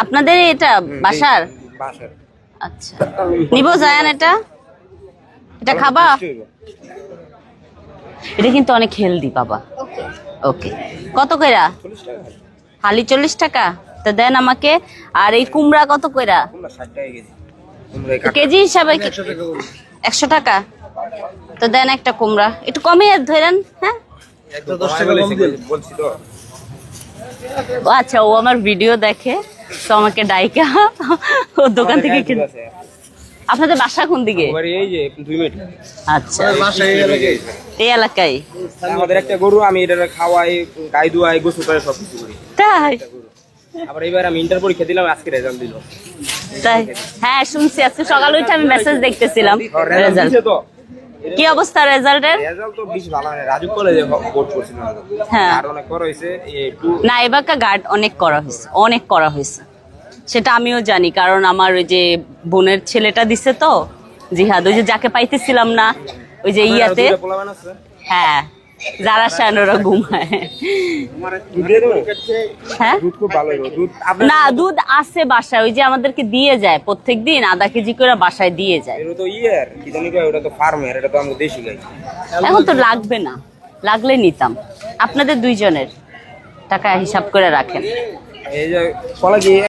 আপনাদের এটা বাসার? আচ্ছা, নিব জায়ান এটা? এটা খাবা? এটা কিন্তু অনেক হেলদি বাবা। ওকে, কত কইরা? হালি 40 টাকা। তো দেন আমাকে। আর এই কুমড়া কত কইরা? কেজি হিসাবে 100 টাকা। তো দেন একটা কুমড়া, একটু কমিয়ে ধরেন। হ্যাঁ, ও আচ্ছা, ও আমার ভিডিও দেখে তো আমাকে ডাইকা ও দোকান থেকে কিনে। আপনাদের বাসা কোন দিকে? আচ্ছা, এই এলাকায়। আমাদের একটা গরু, আমি এটা খাওয়াই, গাই দুয়াই, গোসল করে সবকিছু করি। তাই? আবার এবার আমি ইন্টার পরীক্ষা দিলাম, আজকে রেজাল্ট দিল। তাই? হ্যাঁ, শুনছি আজকে সকালে উঠে আমি মেসেজ দেখতেছিলাম। রেজাল্ট কি অবস্থা? রেজাল্টের রেজাল্ট তো বেশ ভালো হয়। রাজু কলেজে ভোট করছিলাম। হ্যাঁ, আর অনেক করা হয়েছে। না, এবারকার গার্ড অনেক করা হয়েছে, অনেক করা হয়েছে। সেটা আমিও জানি, কারণ আমার ওই যে বোনের ছেলেটা দিছে তো, জিহাদ, ওই যে যাকে পাইতেছিলাম না ওই যে ইয়াতে। হ্যাঁ, যারা শানোরা ঘুমায়। হ্যাঁ, না, দুধ আছে বাসায়, ওই যে আমাদেরকে দিয়ে যায় প্রত্যেকদিন আধা কেজি করে বাসায় দিয়ে যায়। এখন তো লাগবে না, লাগলে নিতাম। আপনাদের দুইজনের টাকা হিসাব করে রাখেন।